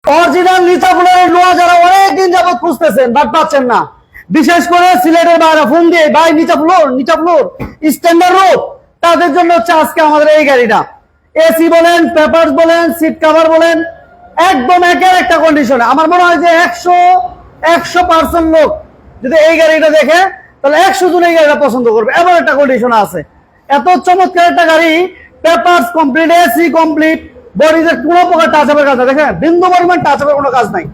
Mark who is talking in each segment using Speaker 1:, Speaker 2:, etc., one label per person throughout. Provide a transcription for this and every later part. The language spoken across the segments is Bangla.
Speaker 1: অরিজিনাল নিচাফ্লোরের লোহা যারা অনেকদিন যাবত খুঁজতেছেন বাট পাচ্ছেন না, বিশেষ করে সিলেটের বাইরে ফোন দিয়ে ভাই নিচাফ্লোর স্ট্যান্ডার্ড রোড, তাদের জন্য হচ্ছে আজকে আমাদের এই গাড়িটা। এসি বলেন, পেপারস বলেন, সিট কভার বলেন, একদম একের একটা কন্ডিশনে। আমার মনে হয় যে 100% লোক যদি এই গাড়িটা দেখে তাহলে 100 জন এই গাড়িটা পছন্দ করবে, এমন একটা কন্ডিশন আছে। এত চমৎকার একটা গাড়ি, পেপারস কমপ্লিট, এসি কমপ্লিট, বডিতে কোনো প্রকার টাচ আপের কাজ নাই। দেখেন বিন্দু পরিমাণ টাচ আপের কোনো কাজ নাই,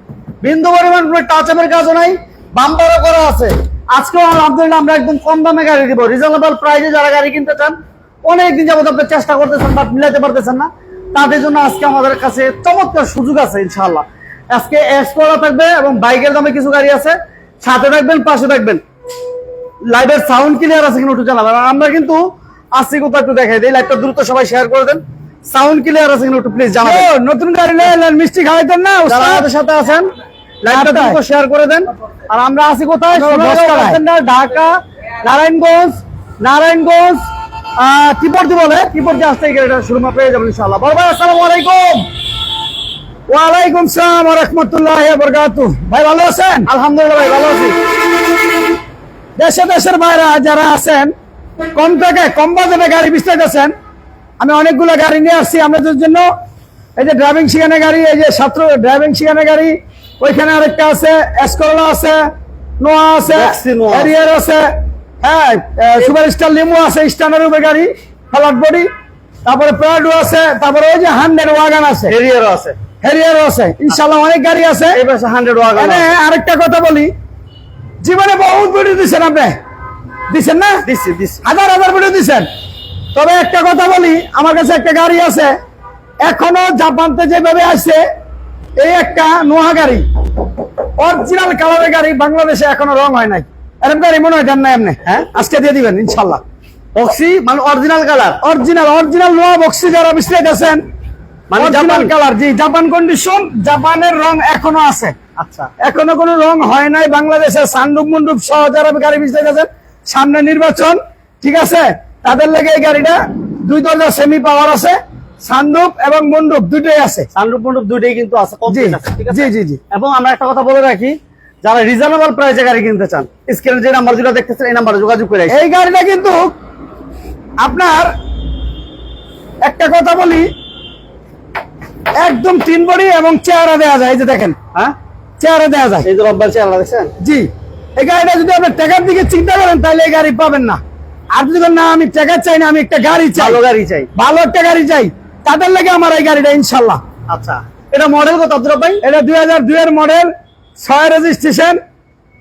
Speaker 1: বিন্দু পরিমাণ কোনো টাচ আপের কাজও নাই, বাম্পারও করা আছে। আজকেও আলহামদুলিল্লাহ আমরা একদম কম দামে গাড়ি দিব, রিজনেবল প্রাইসে। যারা গাড়ি কিনতে চান, অনেকদিন যাবত আপনি চেষ্টা করতেছেন বাট মিলাতে পারতেছেন না, তাদের জন্য আজকে আমাদের কাছে চমৎকার সুযোগ আছে ইনশাআল্লাহ। আজকে এক্সপ্লোরার থাকবে এবং বাইকের দামে কিছু গাড়ি আছে, সাথে থাকবেন, পাশে থাকবেন। লাইভের সাউন্ড ক্লিয়ার আছে কিনা একটু জানাবেন। আমরা কিন্তু আসছি কোথাও একটু দেখাই দিই, লাইভটা দ্রুত সবাই শেয়ার করে দেন। সাউন্ড ক্লিয়ার আছে কিনা একটু প্লিজ জানাবেন। নতুন গাড়ি নিলেন, মিষ্টি খাওয়াইতেন না, যারা আমাদের সাথে আছেন লাইভটা দ্রুত শেয়ার করে দেন। আর আমরা আছি কোথায়? ঢাকা, নারায়ণগঞ্জ টিপর্দি বলে, টিপর্দি আসতে এই গাড়িটা শুরু পেয়ে যাবেন ইনশাআল্লাহ। বড় ভাই আসসালামু আলাইকুম। ওয়ালাইকুম আসসালাম ওয়া রাহমাতুল্লাহি ওয়া বারাকাতুহু। ভাই ভালো আছেন? আলহামদুলিল্লাহ ভাই ভালো আছি। দেশের বাইরে যারা আছেন, কম টাকায় কম বাজেটে গাড়ি বিস্তারিতেছেন, আমি অনেকগুলো গাড়ি নিয়ে আসছি আপনাদের জন্য। এই যে ড্রাইভিং শিখানো গাড়ি, এই যে ছাত্র ড্রাইভিং শিখানো গাড়ি, ওইখানে আরেকটা আছে, এসকোলা আছে, নোয়া আছে, হ্যারিয়ার আছে, হ্যাঁ সুপার স্টার লিমো আছে, স্ট্যান্ডার্ড উপরে গাড়ি, ফ্ল্যাট বডি, তারপরে প্রাডো আছে, তারপরে ওই যে 100 ওয়াগন আছে, হ্যারিয়ারও আছে ইনশাআল্লাহ, অনেক গাড়ি আছে। এবার 100 ওয়াগন। আরেকটা কথা বলি, জীবনে বহুত ভিডিও দিচ্ছেন আপনি, দিচ্ছেন না? দিচ্ছি হাজার ভিডিও দিচ্ছেন। তবে একটা কথা বলি, আমার কাছে একটা গাড়ি আছে এখনো জাপানতে যেভাবে আসছে, এই একটা নোহা গাড়ি, অরিজিনাল কালারের গাড়ি, বাংলাদেশে এখনো রং হয় নাই। এরকম গাড়ি মনে হয় দেন না এমনি, হ্যাঁ আজকে দিয়ে দিবেন ইনশাল্লাহ। বক্সি মানে অরিজিনাল কালার, অরিজিনাল নোয়া বক্সি যারা বিস্তারিত আছেন, মানে জাপান কালার, জি জাপান কন্ডিশন, জাপানের রং এখনো আছে। আচ্ছা, এখনো কোনো রং হয় নাই বাংলাদেশে। সানরুফ মন্ডুপ সহ যারা গাড়ি বিস্তারিত আছেন, সামনে নির্বাচন, ঠিক আছে, তাদের লেগে এই গাড়িটা 2 দরজা সেমি পাওয়ার আছে, সানরুফ এবং মন্ডপ দুটোই আছে, সানরুফ মন্ডপ দুটোই কিন্তু আছে, কমপ্লিট আছে, ঠিক আছে। জি এবং আমরা একটা কথা বলে রাখি, যারা রিজনেবল প্রাইসে গাড়ি কিনতে চান, স্ক্রিনে যে নাম্বারগুলো দেখতেছেন এই নাম্বারে যোগাযোগ করে। এই গাড়িটা কিন্তু আপনার একটা কথা বলি, একদম 3 বডি এবং চেহারা দেওয়া যায়। এই যে দেখেন, হ্যাঁ চেহারা দেওয়া যায়, এই যে রব্বার চেহারা দেখছেন। জি, এই গাড়িটা যদি আপনি টাকার দিকে চিন্তা করেন তাহলে এই গাড়ি পাবেন না। আর যদি না আমি টাকা চাই না, আমি একটা গাড়ি চাই, ভালো একটা গাড়ি চাই, তাদের লাগে আমার এই গাড়িটা ইনশাল্লাহ। আচ্ছা, এটা মডেল কত আব্দুল ভাই? এটা 2002 এর মডেল, 6 রেজিস্ট্রেশন,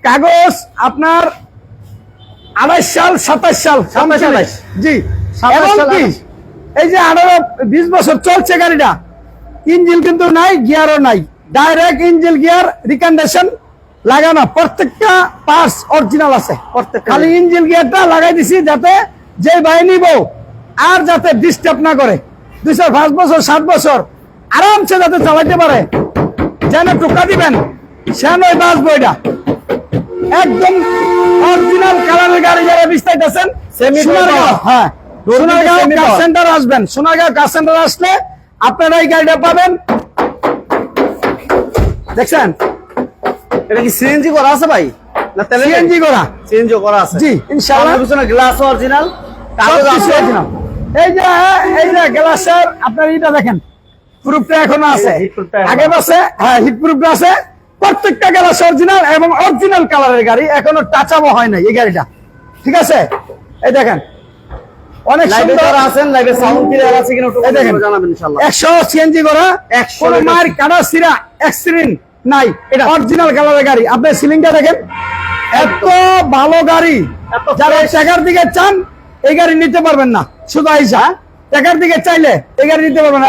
Speaker 1: কাগজ আপনার 28 সাল 27 সাল 27। জি, এই যে 18-20 বছর চলছে গাড়িটা। ইঞ্জিন কিন্তু নাই, গিয়ারও নাই, ডাইরেক্ট ইঞ্জিন গিয়ার রিকন্ডিশন লাগানো, প্রত্যেকটা পার্টস অরিজিনাল আছে। খালি ইঞ্জিন গিয়ারটা লাগাই দিছি যাতে যে ভাই নিব আর যাতে ডিস্টার্ব না করে, 205 বছর 7 বছর আরামসে যাতে চালাইতে পারে, যেন টোকা দিবেন সে নয় বাসবো। এটা একদম অরিজিনাল কালারের গাড়ি যারা বিস্তারিত আছেন, হ্যাঁ সোনারগাঁও কার সেন্টার আসবেন, সোনারগাঁও কার সেন্টার আসলে আপনারা এই গাড়িটা পাবেন। দেখছেন এটা কি সিএনজি করা আছে ভাই? না তেলে সিএনজি করা? সিএনজি করা আছে, জি ইনশাআল্লাহ। পিছনে গ্লাস অরিজিনাল, কাগজ অরিজিনাল। এই যে গ্লাসের আপনার এটা দেখেন, প্রুফটা এখনো আছে, আগে আছে, হ্যাঁ হিট প্রুফটা আছে। প্রত্যেকটা গ্লাস অরিজিনাল এবং অরিজিনাল কালারের গাড়ি, এখনো টাচ আপ হয় নাই এই গাড়িটা, ঠিক আছে। এই দেখেন অনেক সুন্দর আছেন, লাইভে সাউন্ড ক্লিয়ার আছে কিনা একটু জানাবেন ইনশাআল্লাহ। 100 সিএনজি করা, 100 মার কাটা সিরা অ্যাক্সিডেন্ট নাই, এটা অরিজিনাল কালারের গাড়ি। আপনি সিলিংটা দেখেন, এত ভালো গাড়ি। যারা টাকার দিকে চান এই গাড়ি নিতে পারবেন না, শুধু আইসা টাকার দিকে চাইলে এই গাড়ি নিতে পারবেন না।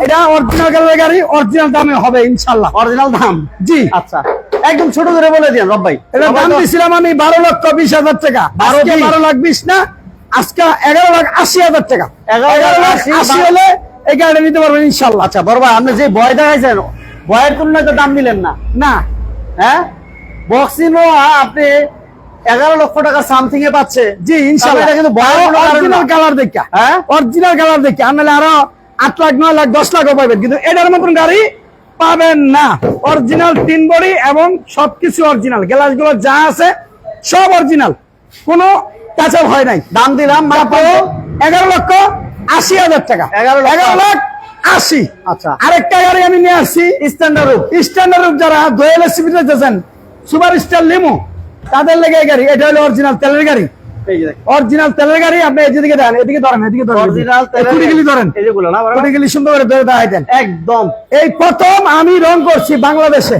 Speaker 1: এটা অরিজিনাল কালারের গাড়ি, অরিজিনাল দামে হবে ইনশাআল্লাহ, অরিজিনাল দাম। জি আচ্ছা, একদম ছোট করে বলে দিন রব ভাই। এটা দাম দিছিলাম আমি 12,20,000 টাকা। 12,20,000 না, আজকে 11,80,000 টাকা। 11,80,000 হলে এই গাড়িটা নিতে পারবেন ইনশাআল্লাহ। আচ্ছা বড় ভাই, আপনি যে ভয় দেখাইছেন, ভয়ের তুলনায় তো দাম দিলেন না। না, হ্যাঁ বক্সিনো আপনি 11 লক্ষ টাকা সামথিং এ পাচ্ছে। জি ইনশাআল্লাহ। এটা কিন্তু অরিজিনাল কালার দেখা, হ্যাঁ অরিজিনাল কালার দেখা, আনলে আরো 8 লাখ 9 লাখ 10 লাখও পাবেন, কিন্তু এটার মতন গাড়ি পাবেন না। অরিজিনাল 3 বডি এবং সবকিছু অরিজিনাল, গ্লাসগুলো যা আছে সব অরিজিনাল, কোনো টাচআপ হয় নাই। দাম দিলাম মাত্র 11,80,000 টাকা। 11,80,000।
Speaker 2: আচ্ছা,
Speaker 1: আরেকটা গাড়ি আমি নিয়ে আসছি স্ট্যান্ডার্ড রূপ, যারা দোয়েল এসিবিতে যাচ্ছেন সুপার স্টার লিমো তাদের লেগে এই গাড়ি। এটা হলো অরিজিনাল তেলের গাড়ি, অরিজিনাল তেলের গাড়ি। আপনি এদিকে দেন, এদিকে ধরেন,
Speaker 2: অরিজিনাল
Speaker 1: কুড়িগুলি ধরেন,
Speaker 2: এইগুলো না
Speaker 1: কুড়িগুলি সুন্দর করে ধরে দেখাই দেন।
Speaker 2: একদম
Speaker 1: এই প্রথম আমি রং করছি বাংলাদেশে,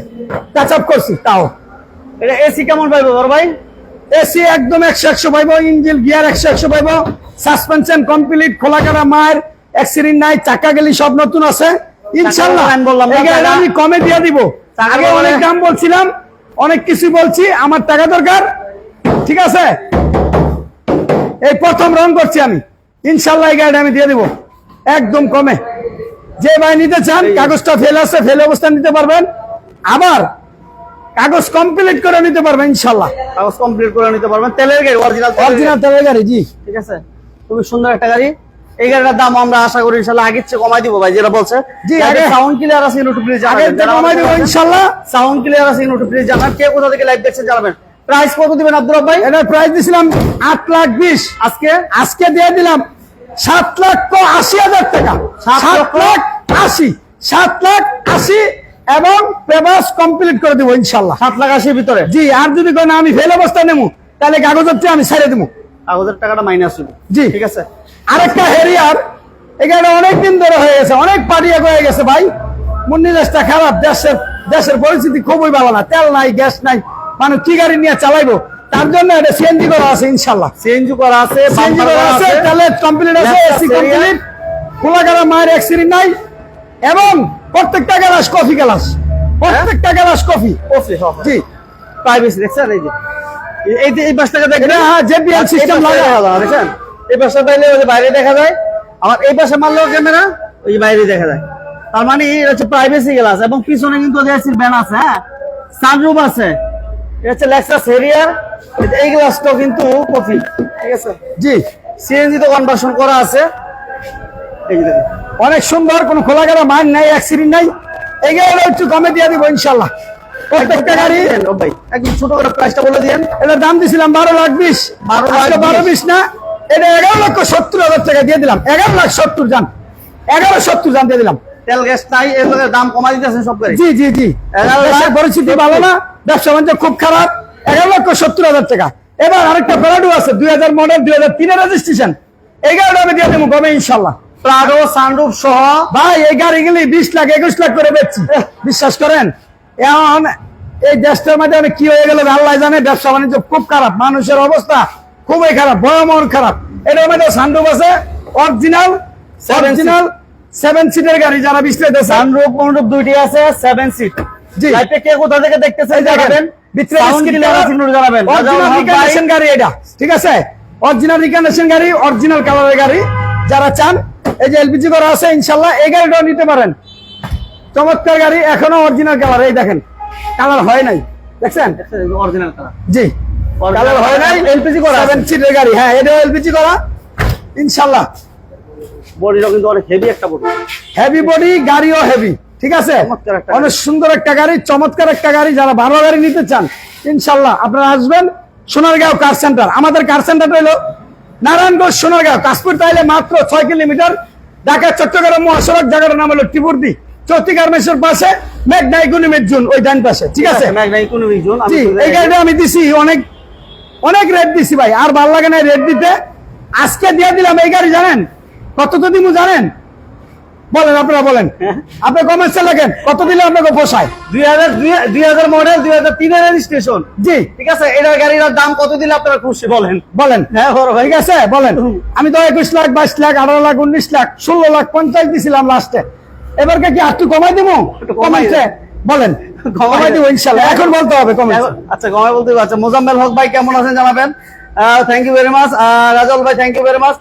Speaker 1: টাচআপ করছি। তাও
Speaker 2: এটা এসি কেমন পাইবো বড় ভাই?
Speaker 1: এসি একদম 100 পাইবো, ইঞ্জিন গিয়ার 100 পাইবো, সাসপেনশন কমপ্লিট, খোলা কাটা মায়ের অ্যাক্সিডেন্ট নাই, চাকা গেলি সব নতুন আছে ইনশাআল্লাহ। এই গাড়ি আমি কমে দিয়ে দিব। আগে অনেক দাম বলছিলাম, অনেক কিছু বলছি, আমার টাকা দরকার, ঠিক আছে। এই প্রথম রং করছি আমি, ইনশাআল্লাহ এই গাড়ি আমি দিয়ে দিব একদম কমে। যে ভাই নিতে চান, কাগজটা ফেল আছে, ফেল অবস্থা নিতে পারবেন, আবার কাগজ কমপ্লিট করে নিতে পারবেন ইনশাআল্লাহ।
Speaker 2: কাগজ কমপ্লিট করে নিতে পারবেন, তেলের গাড়ি,
Speaker 1: অরিজিনাল তেলের গাড়ি। জি,
Speaker 2: ঠিক আছে, খুবই সুন্দর একটা গাড়ি। এই গাড়িটার দাম আমরা আশা করি ইনশাআল্লাহ আগের চেয়ে কমাই দিব ভাই, যেটা বলছে।
Speaker 1: জি,
Speaker 2: আগে সাউন্ড ক্লিয়ার আছে একটু প্লিজ
Speaker 1: আগে কমাই দিব ইনশাআল্লাহ।
Speaker 2: সাউন্ড ক্লিয়ার আছে একটু প্লিজ জানান। কে কোথা থেকে লাইভ দেখছেন জানাবেন। প্রাইস কত দিবেন আব্দুল রব ভাই?
Speaker 1: এটার প্রাইস দিছিলাম 8,20,000, আজকে দিয়ে দিলাম 7,80,000 টাকা। 7,80,000 এবং পেপারস কমপ্লিট করে দেবো ইনশাআল্লাহ
Speaker 2: 7,80,000 ভিতরে।
Speaker 1: জি, আর যদি কোন আমি ফেল অবস্থায় নেবো তাহলে কাগজের চেয়ে আমি ছেড়ে দেবো,
Speaker 2: কাগজের টাকাটা মাইনাস হবে।
Speaker 1: জি,
Speaker 2: ঠিক আছে।
Speaker 1: আরেকটা হেরিয়ার, এখানে অনেকদিন ধরে হয়ে গেছে, অনেক পার্টিয়া হয়ে গেছে ভাই, মুন্নিলেসটা খারাপ, দেশের পরিস্থিতি খুবই ভালো না, তেল নাই, গ্যাস নাই, মানে কি গাড়ি নিয়ে চালাইবো, তার জন্য এটা সিএনজি করা আছে ইনশাআল্লাহ।
Speaker 2: সিএনজি করা আছে,
Speaker 1: সিএনজি করা আছে, তেলে কমপ্লিট আছে, এসি কমপ্লিট, খোলাঘাটা মায়ের অ্যাক্সিডেন্ট নাই, এবং প্রত্যেকটা গ্লাস কফি গ্লাস, প্রত্যেকটা গ্লাস কফি। জি,
Speaker 2: প্রাইভেসি দেখছেন? এই যে এই পাশটাকে দেখেন,
Speaker 1: হ্যাঁ, জেবিএল সিস্টেম লাগা
Speaker 2: দেখেন। এই পাশটা পাইলে ওই যে বাইরে দেখা যায়, আমার এই পাশে মারলেও ক্যামেরা ওই বাইরে দেখা যায়। তার মানে এটা হচ্ছে প্রাইভেসি গ্লাস, এবং পিছনে কিন্তু এসির ব্যান আছে, হ্যাঁ, সানরুফ আছে। এটা হচ্ছে লেক্সাস হেরিয়ার, এই গ্লাসটাও কিন্তু কফি, ঠিক আছে।
Speaker 1: জি,
Speaker 2: সিএনজি তো কনভার্সন করা আছে। এই যে দেখেন,
Speaker 1: অনেক সুন্দর, কোনো খোলাঘাটা মান নাই, অ্যাক্সিডেন্ট নাই, এই গাড়িটা একটু কমে দিয়ে দিব ইনশাআল্লাহ। প্রত্যেকটা গাড়ি
Speaker 2: ভাই একদম ছোট করে প্রাইসটা বলে দিয়েন।
Speaker 1: এটার দাম দিছিলাম 12,20,000, 12,20,000 না, এটা 11,70,000 টাকা দিয়ে দিলাম। 11,70,000 জান, 11,70,000 জান দিয়ে দিলাম।
Speaker 2: তেল গ্যাস নাই, এর দাম কমাই দিতেছেন সব গাড়ি।
Speaker 1: জি জি জি, দেশের পরিস্থিতি ভালো না, ব্যবসা বাণিজ্য খুব খারাপ। 11,70,000 টাকা। এবার আরেকটা প্রাডো আছে 2000 মডেল, 2003 রেজিস্ট্রেশন, এই গাড়িটা আমি দিয়ে দেবো কমে ইনশাআল্লাহ।
Speaker 2: প্রাডো সানরুফ সহ
Speaker 1: ভাই, এই গাড়িগুলি 20 লাখ 21 লাখ করে বেচছি, বিশ্বাস করেন। এখন এই দেশটার মধ্যে আমি কি হয়ে গেল আল্লাহ জানে, ব্যবসা বাণিজ্য খুব খারাপ, মানুষের অবস্থা খুবই খারাপ, ভয়ঙ্কর খারাপ। এটার মধ্যে সানরুফ আছে, অরিজিনাল 7 সিটের গাড়ি, যারা বিস্তারিত
Speaker 2: সানরুফ মনরুফ দুইটি আছে, 7 সিট।
Speaker 1: জি,
Speaker 2: লাইভে কে কোথা থেকে দেখতেছেন জানাবেন,
Speaker 1: ভিতরে
Speaker 2: সাউন্ড ক্লিয়ার আছে একটু জানাবেন।
Speaker 1: অরিজিনাল রিকন্ডিশন গাড়ি এটা, ঠিক আছে, অরিজিনাল রিকন্ডিশন গাড়ি, অরিজিনাল কালারের গাড়ি, যারা চান এই যে এলপিজি করা আছে ইনশাআল্লাহ, এই গাড়িটাও নিতে পারেন। চমৎকার গাড়ি, এখনো অরিজিনাল কালার, এই দেখেন কালার হয় নাই, দেখছেন?
Speaker 2: অরিজিনাল কালার,
Speaker 1: জি, কালার হয় নাই, এলপিজি করা, 7 সিটের গাড়ি, হ্যাঁ, এটাও এলপিজি করা ইনশাআল্লাহ।
Speaker 2: বডিটাও কিন্তু অনেক হেভি একটা বডি,
Speaker 1: হেভি বডি, গাড়িও হেভি, ঠিক আছে, অনেক সুন্দর একটা গাড়ি, চমৎকার একটা গাড়ি। যারা ভালো গাড়ি নিতে চান ইনশাআল্লাহ আপনারা আসবেন সোনারগাঁও কার সেন্টার। আমাদের কার সেন্টারটা হলো নারায়ণগঞ্জ সোনারগাঁও, কাশপুর তাইলে মাত্র 6 কিলোমিটার। ঢাকা চট্টগ্রাম মহাসড়ক, জায়গাটার নাম হলো টিপুরদি, চৌতি গার্মেন্টসের পাশে, মেঘনাই গুনিমের জুন, ওই ডান পাশে, ঠিক আছে। জি, এই গাড়িটা আমি দিছি, অনেক রেট দিছি ভাই, আর ভালো লাগে না রেট দিতে। আজকে দিয়ে দিলাম এই গাড়ি, জানেন কত তো দিমু জানেন? বলেন, আপনারা বলেন, আপনি কমার্সে লাগেন কত দিলে আপনাকে পোষায়?
Speaker 2: 2000 মডেল, 2003 রেজিস্ট্রেশন।
Speaker 1: জি,
Speaker 2: ঠিক আছে, এটা গাড়ির দাম কত দিলে আপনারা খুশি বলেন?
Speaker 1: হ্যাঁ ঠিক আছে, বলেন। আমি তো 21 লাখ 22 লাখ 18 লাখ 19 লাখ 16 লাখ 50 দিছিলাম লাস্টে, এবারকে কি একটু কমাই দিব? কমাইছে বলেন, কমাই দিব ইনশাআল্লাহ, এখন বলতে হবে কমাই।
Speaker 2: আচ্ছা, কমাই বলতে হবে। আচ্ছা, মোজাম্মেল হক ভাই কেমন আছেন জানাবেন। Thank you very much. রাজল ভাই থ্যাংক ইউ ভেরি মাচ।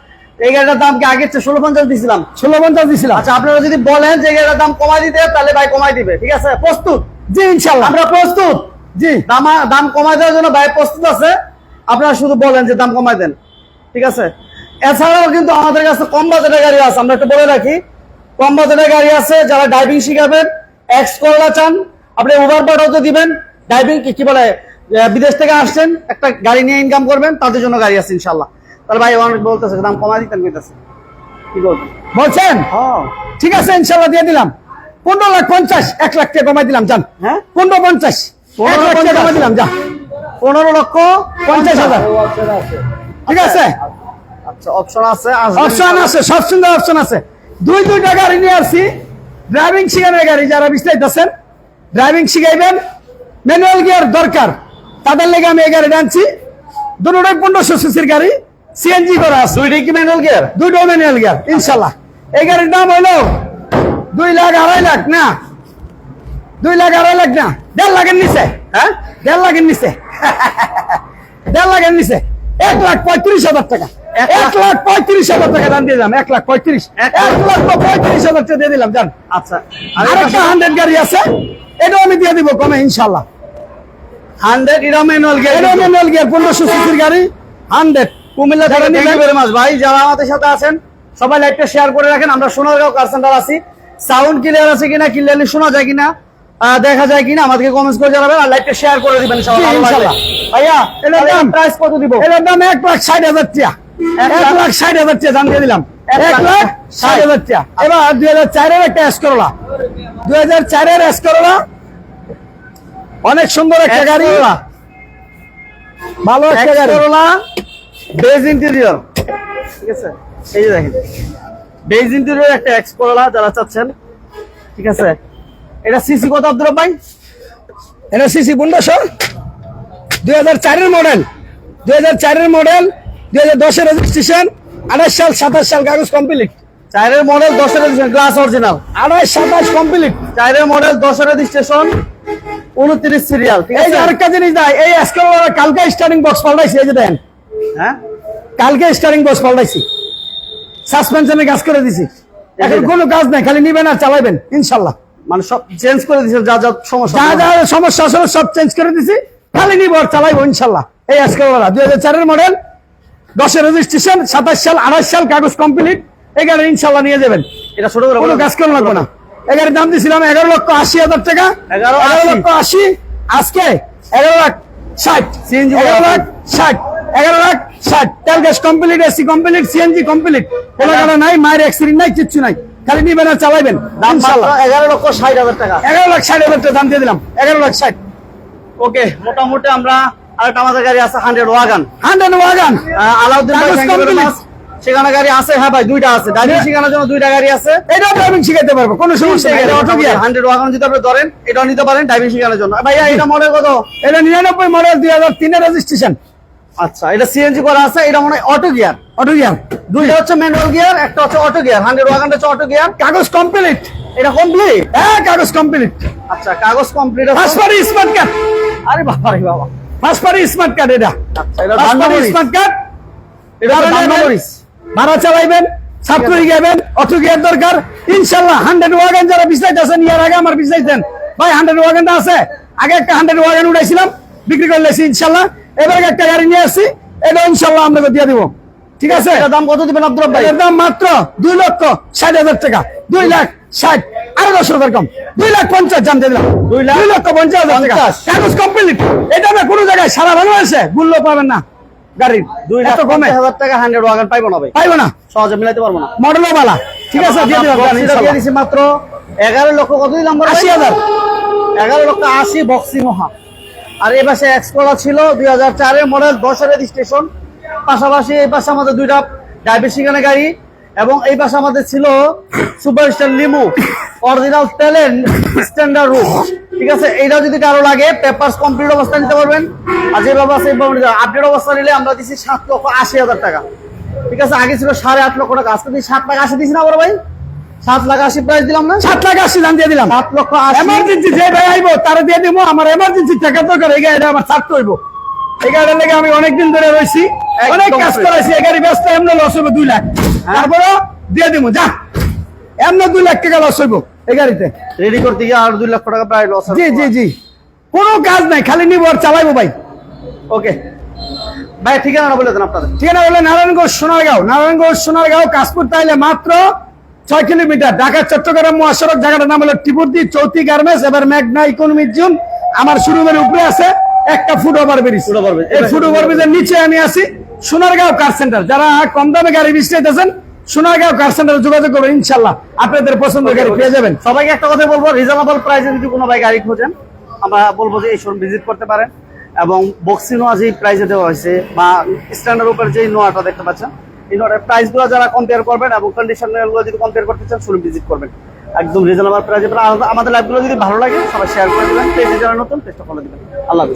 Speaker 2: এই গাড়িটার দাম কি আগের চেয়ে 16,50 দিছিলাম?
Speaker 1: 16,50 দিছিলাম।
Speaker 2: আচ্ছা, আপনারা যদি বলেন যে গাড়িটার দাম কমাই দিতে, তাহলে ভাই কমাই দিবে, ঠিক আছে? প্রস্তুত?
Speaker 1: জি ইনশাআল্লাহ,
Speaker 2: আমরা প্রস্তুত।
Speaker 1: জি,
Speaker 2: দাম কমাই দেওয়ার জন্য ভাই প্রস্তুত আছে, আপনারা শুধু বলেন যে দাম কমাই দেন, ঠিক আছে? এছাড়াও কিন্তু আমাদের কাছে কম বাজেটের গাড়ি আছে, আমরা একটু বলে রাখি। কম বাজেটের গাড়ি আছে, যারা ড্রাইভিং শিখাবেন, এক্স করলা চান, আপনি ওভার পাঠাতে দিবেন, ড্রাইভিং কি বলে বিদেশ থেকে আসছেন, একটা গাড়ি নিয়ে ইনকাম করবেন, তাদের জন্য গাড়ি আছে ইনশাল্লাহ। তাহলে ভাই অনেক বলতেছে দাম কমাই দিতেন কইতাছে, কি করবেন
Speaker 1: বলছেন?
Speaker 2: হ্যাঁ
Speaker 1: ঠিক আছে, ইনশাল্লাহ দিয়ে দিলাম। 15,50,000, 1 লাখ টাকা কমাই দিলাম, যান।
Speaker 2: হ্যাঁ
Speaker 1: 15,50,000, 1 লাখ টাকা কমাই দিলাম, যা।
Speaker 2: 15,50,000।
Speaker 1: ঠিক আছে,
Speaker 2: আচ্ছা অপশন আছে,
Speaker 1: অপশন আছে, সব সুন্দর অপশন আছে। দুইটা গাড়ি নিয়ে আসছি, ড্রাইভিং শিখানোর গাড়ি। যারা বিস্তারিত আছেন, ড্রাইভিং শিখাইবেন, ম্যানুয়াল গিয়ার দরকার, তাদের লেগে আমি এই গাড়িটা আনছি। দুটোটাই 1500 সিসির গাড়ি, সিএনজি করা আছে।
Speaker 2: দুইটাই কি ম্যানুয়াল গিয়ার?
Speaker 1: দুটো ম্যানুয়াল গিয়ার ইনশাল্লাহ। এই গাড়ির দাম হইলো 2 লাখ 2.5 লাখ না, 2 লাখ 2.5 লাখ না, 1.5 লাখের নিচে।
Speaker 2: হ্যাঁ
Speaker 1: 1.5 লাখের নিচে, 1.5 লাখের নিচে, 1,35,000 টাকা। 1,35,000 টাকা দাম দিয়ে দিলাম, 1,35,000, 1,35,000 টাকা দিয়ে দিলাম, জান।
Speaker 2: আচ্ছা
Speaker 1: আরেকটা 100 গাড়ি আছে, এটাও আমি দিয়ে দিব কমে ইনশাল্লাহ।
Speaker 2: 100 এটা ম্যানুয়াল গিয়ার,
Speaker 1: এটা ম্যানুয়াল গিয়ার 1500 সিসির গাড়ি, 100
Speaker 2: কুমিল্লা থেকে
Speaker 1: যারা নিবেন।
Speaker 2: ভেরি মাছ ভাই, যারা আমাদের সাথে আছেন সবাই লাইভটা শেয়ার করে রাখেন। আমরা সোনারগাঁও কার সেন্টার আছি, সাউন্ড ক্লিয়ার আছে কিনা, ক্লিয়ারলি শোনা যায় কিনা, দেখা যায় কিনা আমাদেরকে কমেন্টস করে জানাবেন, আর লাইভটা শেয়ার করে দিবেন ইনশাআল্লাহ।
Speaker 1: জি, ইনশাআল্লাহ।
Speaker 2: ভাইয়া
Speaker 1: এটার দাম
Speaker 2: প্রাইস কত দিব?
Speaker 1: এটার দাম 1,60,000 টাকা, 1,60,000 টাকা দাম দিয়ে দিলাম, 1,60,000 টাকা। এবার 2004-এর একটা এস করলা, 2004-এর এস করলা, অনেক সুন্দর একটা গাড়ি, ভালো একটা গাড়ি।
Speaker 2: করলা বেজ ইন্টেরিয়র, ঠিক আছে, এই যে দেখেন বেজ ইন্টেরিয়র একটা এক্স করলা যারা চাচ্ছেন, ঠিক আছে। এটা সিসি কত আব্দুল ভাই?
Speaker 1: এটা সিসি 1500, 2004-এর মডেল, 2004-এর মডেল, 2010-এর রেজিস্ট্রেশন, 28 সাল 27 সাল কাগজ কমপ্লিট।
Speaker 2: 4-এর মডেল, 10-এর রেজিস্ট্রেশন, গ্লাস অরিজিনাল,
Speaker 1: 28 27 কমপ্লিট।
Speaker 2: 4-এর মডেল, 10-এর রেজিস্ট্রেশন, 29 সিরিয়াল, ঠিক
Speaker 1: এই যে
Speaker 2: আছে।
Speaker 1: আরেকটা জিনিস দেয়, এই এসকালওয়ালা কালকে স্টার্টিং বক্স পাল্টাইছি, এই যে দেখেন,
Speaker 2: হ্যাঁ
Speaker 1: কালকে স্টারিং বক্স পাল্টাইছি, সাসপেনশনে কাজ করে দিছি, এখন কোনো কাজ নাই, খালি নিবেন আর চালাবেন ইনশাল্লাহ।
Speaker 2: মানে সব চেঞ্জ করে দিয়েছেন, যা যা সমস্যা
Speaker 1: যা যা সমস্যা আসলে সব চেঞ্জ করে দিছি, খালি নিব আর চালাইবো ইনশাল্লাহ। এই আজকালওয়ালা 2004-এর মডেল, 10-এর রেজিস্ট্রেশন, 27 সাল 28 সাল কাগজ কমপ্লিট, এই গাড়ি ইনশাল্লাহ নিয়ে যাবেন,
Speaker 2: এটা ছোট করে
Speaker 1: কোনো কাজ করা লাগবে না। এই গাড়ির দাম দিয়েছিলাম 11,80,000 টাকা, 11,80,000, আজকে 11,60,000,
Speaker 2: CNG
Speaker 1: 11,60,000, 11,60,000, তেল gas complete, AC complete, CNG complete, কোনো কারণে নাই, মায়ের অ্যাক্সিডেন্ট নাই, কিচ্ছু নাই, খালি নিবেন আর চালাইবেন ইনশাল্লাহ।
Speaker 2: 11,60,000 টাকা।
Speaker 1: 11,60,000 টাকা দাম দিয়ে দিলাম, 11,60,000।
Speaker 2: ওকে, মোটামুটি আমরা আরেকটা আমাদের গাড়ি আছে 100 ওয়াগন,
Speaker 1: 100 ওয়াগন,
Speaker 2: আলাউদ্দিন ভাই,
Speaker 1: কাগজ
Speaker 2: thank you very
Speaker 1: complete।
Speaker 2: much। সেখানে গাড়ি আছে, হ্যাঁ ভাই দুইটা আছে, ড্রাইভিং শেখানোর জন্য দুইটা গাড়ি আছে।
Speaker 1: এটা ড্রাইভিং শিখাইতে পারবো, কোনো সমস্যা নেই, এটা অটো গিয়ার।
Speaker 2: 100 ওয়াগন যদি আপনি ধরেন, এটাও নিতে পারেন ড্রাইভিং শেখানোর জন্য। ভাইয়া এটা মডেল কত?
Speaker 1: এটা 99 মডেল, 2003-এর রেজিস্ট্রেশন,
Speaker 2: আচ্ছা, এটা সিএনজি করা আছে, এটা মনে হয় অটো গিয়ার।
Speaker 1: অটো গিয়ার,
Speaker 2: দুইটা হচ্ছে ম্যানুয়াল গিয়ার, একটা হচ্ছে অটো গিয়ার। 100 ওয়াগনটা হচ্ছে অটো গিয়ার,
Speaker 1: কাগজ কমপ্লিট,
Speaker 2: এটা কমপ্লিট।
Speaker 1: হ্যাঁ কাগজ কমপ্লিট,
Speaker 2: আচ্ছা, কাগজ কমপ্লিট আছে।
Speaker 1: ফার্স্ট পার্টি স্মার্ট কার্ড,
Speaker 2: আরে বাবা রে বাবা,
Speaker 1: ফার্স্ট পার্টি স্মার্ট কার্ড, এটা
Speaker 2: আচ্ছা, এটা
Speaker 1: ফার্স্ট পার্টি
Speaker 2: দান্দামরিচ।
Speaker 1: Smart card.
Speaker 2: এটা তো দান্দামরিচ।
Speaker 1: ভাড়া চালাইবেন, ছাত্র গেবেন, অটো গিয়ার দরকার ইনশাল্লাহ। 100 ওয়াগন যারা বিছাইতেছেন, ইয়ার আগে আমার বিছাইতেন ভাই, 100 ওয়াগনটা আছে, আগে একটা 100 ওয়াগন উঠাইছিলাম, বিক্রি করে লেছি ইনশাল্লাহ। এবার একটা গাড়ি নিয়ে আসছি, এটা ইনশাল্লাহ আপনাকে দিয়ে দিব, ঠিক আছে।
Speaker 2: এটার দাম কত দিবেন আব্দুল ভাই?
Speaker 1: এর দাম মাত্র 2,60,000 টাকা, 2,60,000, আরো 10,000 কম, 2,50,000 জান দিয়ে দিলাম, 2,50,000 টাকা, কাগজ কমপ্লিট। এটা না কোনো জায়গায় সারা বাংলাদেশে মূল্য পাবেন না গাড়ির, এত কমে
Speaker 2: 2,50,000 টাকা 100 ওয়াগন পাইবো না ভাই,
Speaker 1: পাইবো না,
Speaker 2: সহজে মিলাইতে পারবো না।
Speaker 1: মডেলও বালা, ঠিক আছে দিয়ে দিলাম, জান,
Speaker 2: দিয়ে
Speaker 1: ইনশাল্লাহ।
Speaker 2: দিছি মাত্র 11 লক্ষ, কত দিলাম?
Speaker 1: 80,000,
Speaker 2: 11,80,000 বক্সি মহা। আর এই পাশে এক্সপ্লোরার ছিল 2004-এর মডেল, 10-এর রেজিস্ট্রেশন। পাশাপাশি এই পাশে আমাদের দুইটা ড্রাইভিং শিখানোর গাড়ি, এবং এই পাশে আমাদের ছিল সুপারস্টার লিমু, অরিজিনাল টেলেন স্ট্যান্ডার্ড রুট, ঠিক আছে। এইটাও যদি কারো লাগে, পেপারস কমপ্লিট অবস্থা নিতে পারবেন। আর যেভাবে আছে আপডেট অবস্থা নিলে আমরা দিচ্ছি 7,80,000 টাকা, ঠিক আছে। আগে ছিল 8.5 লক্ষ টাকা, আজকে 7,80,000 দিচ্ছি না বড় ভাই, 7,80,000 প্রাইস দিলাম না,
Speaker 1: 7,80,000 দাম দিয়ে দিলাম।
Speaker 2: 7,80,000।
Speaker 1: এমার্জেন্সি যে ভাই আইবো তারা দিয়ে দিব, আমার এমার্জেন্সি টাকা দরকার, এই গাড়িটা আমার ছাড়তে হইব। এই গাড়িটার লেগে আমি অনেকদিন ধরে রয়েছি, অনেক কাজ করেছি, এই গাড়ি ব্যস্ত, এমনি লস হইব 2 লাখ, তারপরে দিয়ে দিব, যা এমনি 2 লাখ টাকা লস হইব এই গাড়িতে।
Speaker 2: রেডি করতে গিয়ে আর 2 লক্ষ টাকা প্রায় লস।
Speaker 1: জি জি জি, কোনো কাজ নাই, খালি নিবো আর চালাইবো ভাই।
Speaker 2: ওকে ভাই, ঠিকানা বলে দেন আপনাদের।
Speaker 1: ঠিকানা বলে নারায়ণগঞ্জ সোনারগাঁও, নারায়ণগঞ্জ সোনারগাঁও, কাশপুর তাইলে মাত্র 6 কিলোমিটার ঢাকা চট্টগ্রাম মহাসড়ক, জায়গাটার নাম হলো টিপুরদি চৌথি গার্মেন্টস, এবার মেঘনা ইকোনমিক জোন। আমার শোরুমের উপরে আছে একটা ফুট ওভার ব্রিজ। এই ফুট ওভার ব্রিজের নিচে আমি আছি সোনারগাঁও কার সেন্টার। যারা কম দামে গাড়ি বিক্রি সোনারগাঁও কার সেন্টারে যোগাযোগ করবেন, ইনশাল্লাহ আপনাদের পছন্দের গাড়ি পেয়ে যাবেন।
Speaker 2: সবাইকে একটা কথা বলবো, রিজনেবল প্রাইসে যদি কোনো ভাই গাড়ি খোঁজেন, আমরা বলবো যে এই শোরুম ভিজিট করতে পারেন। এবং বক্সি নোয়া যে প্রাইসে দেওয়া হয়েছে বা স্ট্যান্ডার্ড উপর যে নোয়াটা দেখতে পাচ্ছেন, এই নোয়াটার প্রাইসগুলো যারা কম্পেয়ার করবেন এবং কন্ডিশনগুলো যদি কম্পেয়ার করতে চান, শোরুম ভিজিট করবেন। একদম রিজনেবল প্রাইসে। আমাদের লাইভগুলো যদি ভালো লাগে সবাই শেয়ার করে দেবেন, পেজে যারা নতুন পেজটা ফলো দিবেন। আল্লাহ হাফেজ।